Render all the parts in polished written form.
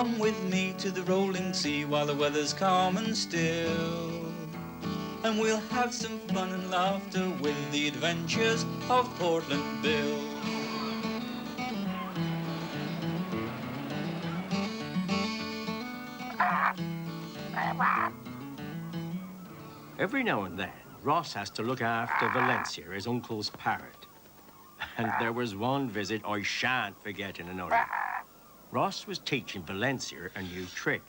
Come with me to the rolling sea while the weather's calm and still, and we'll have some fun and laughter with the adventures of Portland Bill. Every now and then, Ross has to look after Valencia, his uncle's parrot. And there was one visit I shan't forget in another. Ross was teaching Valencia a new trick.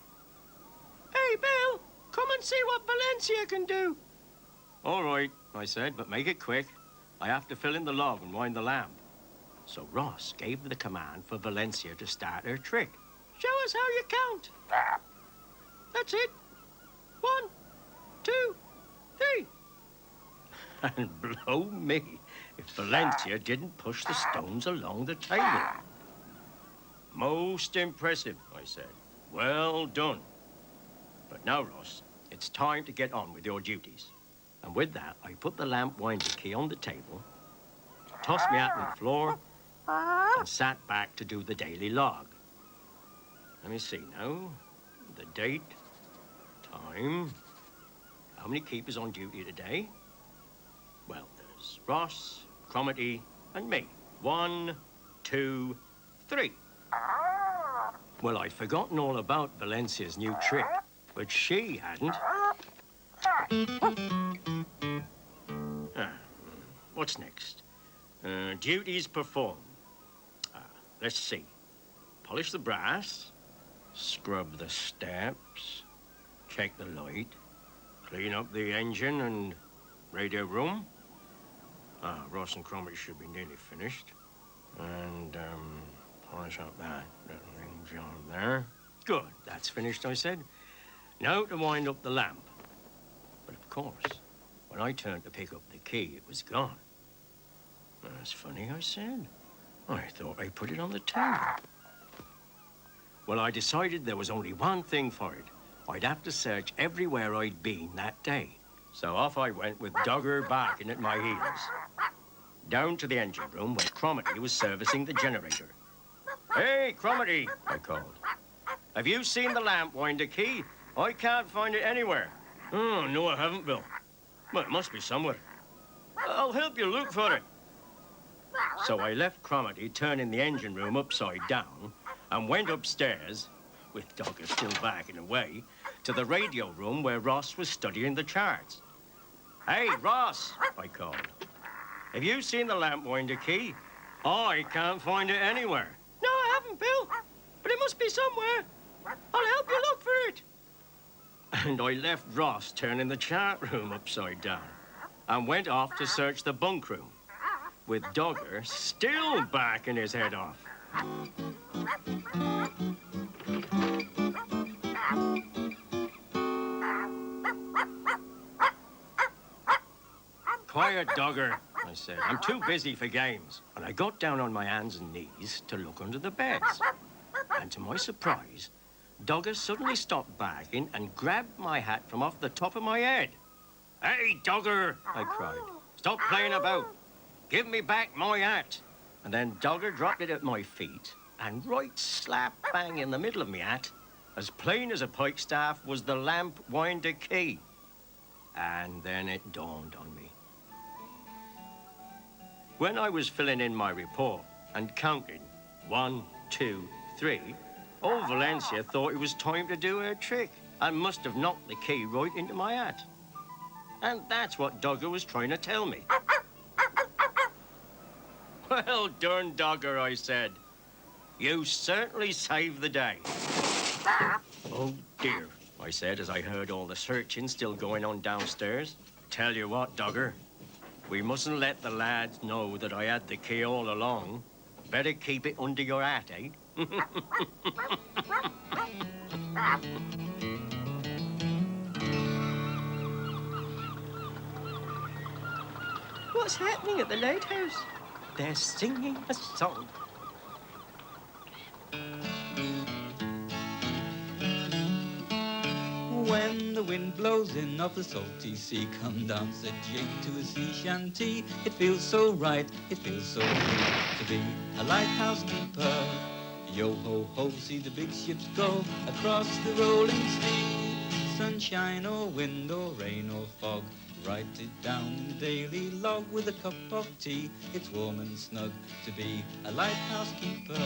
"Hey, Bill, come and see what Valencia can do." "All right," I said, "but make it quick. I have to fill in the log and wind the lamp." So Ross gave the command for Valencia to start her trick. "Show us how you count." "That's it. 1, 2, 3. And blow me if Valencia didn't push the stones along the table. "Most impressive," I said. "Well done. But now, Ross, it's time to get on with your duties." And with that, I put the lamp winder key on the table, tossed me hat on the floor, and sat back to do the daily log. Let me see now. The date, time, how many keepers on duty today? Well, there's Ross, Cromarty, and me. 1, 2, 3. Well, I'd forgotten all about Valencia's new trick, but she hadn't. What's next? Duties performed. Let's see. Polish the brass, scrub the steps, check the light, clean up the engine and radio room. Ross and Cromarty should be nearly finished. And, polish up that little job there. Good, that's finished, I said. Now to wind up the lamp. But of course, when I turned to pick up the key, it was gone. "That's funny," I said. "I thought I put it on the table." Well, I decided there was only one thing for it. I'd have to search everywhere I'd been that day. So off I went with Dogger barking at my heels. Down to the engine room where Cromarty was servicing the generator. "Hey, Cromarty," I called. "Have you seen the lamp winder key? I can't find it anywhere." "Oh, no, I haven't, Bill. Well, it must be somewhere. I'll help you look for it." So I left Cromarty turning the engine room upside down and went upstairs, with Dogger still backing away, to the radio room where Ross was studying the charts. "Hey, Ross," I called. "Have you seen the lamp winder key? I can't find it anywhere." "No, I haven't, Bill. But it must be somewhere. I'll help you look for it." And I left Ross turning the chart room upside down and went off to search the bunk room, with Dogger still backing his head off. "Quiet, Dogger," I said. "I'm too busy for games." And I got down on my hands and knees to look under the beds. And to my surprise, Dogger suddenly stopped backing and grabbed my hat from off the top of my head. "Hey, Dogger," I cried. "Stop playing about. Give me back my hat." And then Dogger dropped it at my feet, and right slap bang in the middle of me hat, as plain as a pikestaff, was the lamp winder key. And then it dawned on me. When I was filling in my report and counting 1, 2, 3, old Valencia thought it was time to do her trick and must have knocked the key right into my hat. And that's what Dogger was trying to tell me. "Well done, Dogger," I said. "You certainly saved the day." "Oh, dear," I said as I heard all the searching still going on downstairs. "Tell you what, Dogger, we mustn't let the lads know that I had the key all along. Better keep it under your hat, eh?" What's happening at the lighthouse? They're singing a song. When the wind blows in off the salty sea, come dance a jig to a sea shanty. It feels so right, it feels so good to be a lighthouse keeper. Yo-ho-ho, see the big ships go across the rolling sea. Sunshine or wind or rain or fog, write it down in the daily log with a cup of tea. It's warm and snug to be a lighthouse keeper.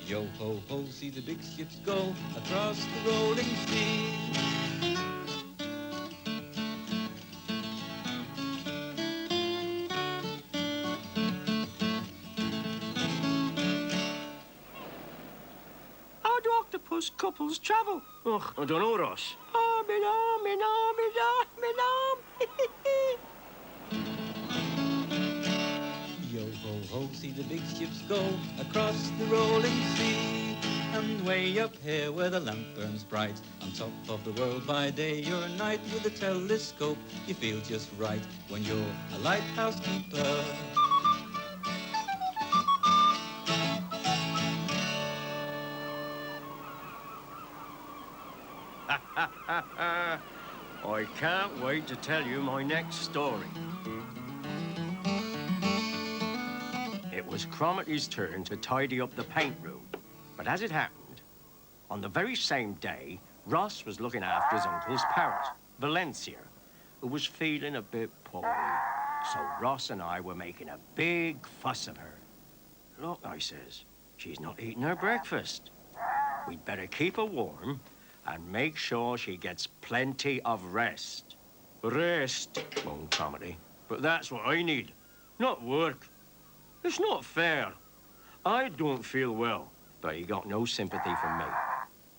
Yo-ho-ho, see the big ships go across the rolling sea. How do octopus couples travel? Ugh, I don't know, Ross. Arm in arm in arm in arm in arm. Yo-ho-ho, see the big ships go across the rolling sea. And way up here where the lamp burns bright, on top of the world by day or night, with a telescope you feel just right when you're a lighthouse keeper. I can't wait to tell you my next story. It was Cromarty's turn to tidy up the paint room. But as it happened, on the very same day, Ross was looking after his uncle's parrot, Valencia, who was feeling a bit poorly. So Ross and I were making a big fuss of her. Look, I says, she's not eating her breakfast. We'd better keep her warm and make sure she gets plenty of rest. Rest, moaned Cromarty. But that's what I need, not work. It's not fair. I don't feel well. But he got no sympathy from me.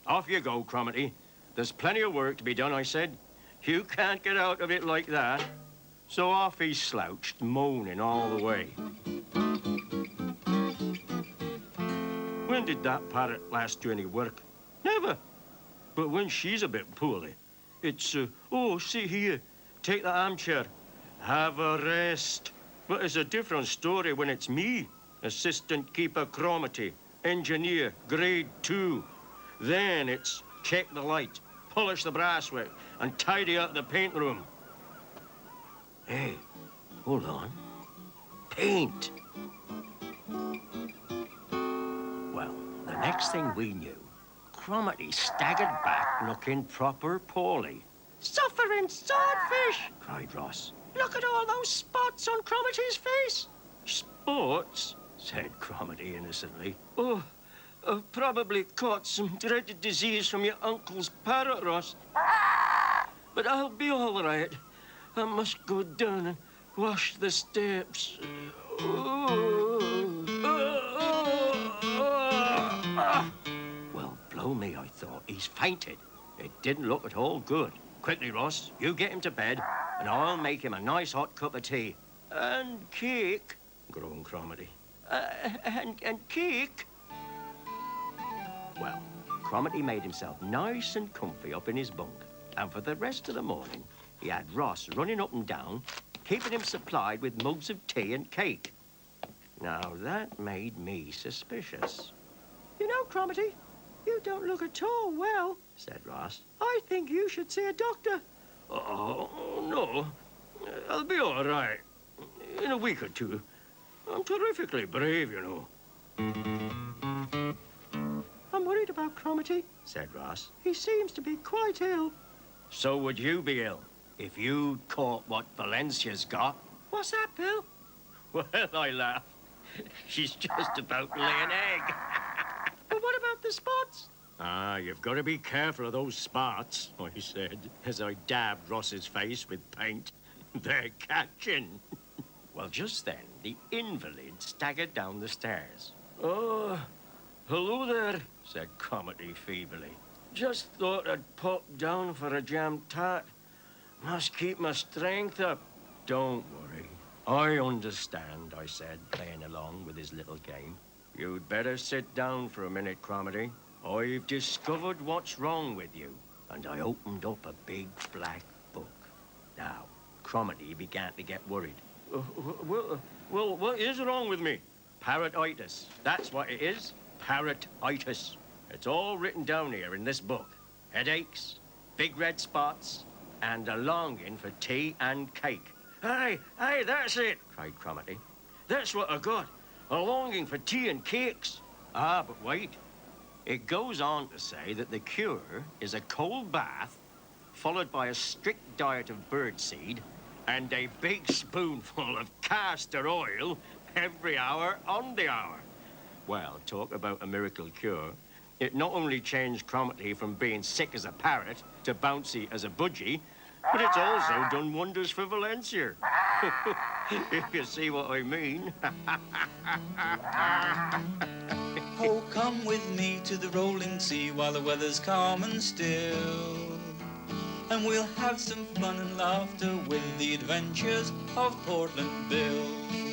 Off you go, Cromarty. There's plenty of work to be done, I said. You can't get out of it like that. So off he slouched, moaning all the way. When did that parrot last do any work? Never. But when she's a bit poorly, it's, oh, see here, take that armchair. Have a rest. But it's a different story when it's me, Assistant Keeper Cromarty, Engineer, Grade 2. Then it's check the light, polish the brasswork, and tidy up the paint room. Hey, hold on. Paint. Well, the next thing we knew, Cromarty staggered back looking proper poorly. Suffering swordfish, cried Ross. Look at all those spots on Cromarty's face. Spots? Said Cromarty innocently. Oh, I've probably caught some dreaded disease from your uncle's parrot, Ross. But I'll be all right. I must go down and wash the steps. Well, blow me, I thought. He's fainted. It didn't look at all good. Quickly, Ross, you get him to bed, and I'll make him a nice hot cup of tea. And cake, groaned Cromarty. And cake. Well, Cromarty made himself nice and comfy up in his bunk. And for the rest of the morning, he had Ross running up and down, keeping him supplied with mugs of tea and cake. Now, that made me suspicious. You know, Cromarty, you don't look at all well, said Ross. I think you should see a doctor. Oh, no. I'll be all right. In a week or two. I'm terrifically brave, you know. I'm worried about Cromarty, said Ross. He seems to be quite ill. So would you be ill if you'd caught what Valencia's got? What's that, Bill? Well, I laughed. She's just about to lay an egg. But what about the spots? Ah, you've got to be careful of those spots, I said, as I dabbed Ross's face with paint. They're catching. Well, just then, the invalid staggered down the stairs. Oh, hello there, said Cromarty feebly. Just thought I'd pop down for a jam tart. Must keep my strength up. Don't worry. I understand, I said, playing along with his little game. You'd better sit down for a minute, Cromarty. I've discovered what's wrong with you. And I opened up a big black book. Now, Cromarty began to get worried. Well, what is wrong with me? Parrotitis. That's what it is. Parrotitis. It's all written down here in this book. Headaches, big red spots, and a longing for tea and cake. Aye, that's it, cried Cromarty. That's what I got. A longing for tea and cakes. Ah, but wait. It goes on to say that the cure is a cold bath, followed by a strict diet of birdseed and a big spoonful of castor oil every hour on the hour. Well, talk about a miracle cure. It not only changed Cromarty from being sick as a parrot to bouncy as a budgie, but it's also done wonders for Valencia. If you see what I mean. Oh, come with me to the rolling sea while the weather's calm and still, and we'll have some fun and laughter with the adventures of Portland Bill.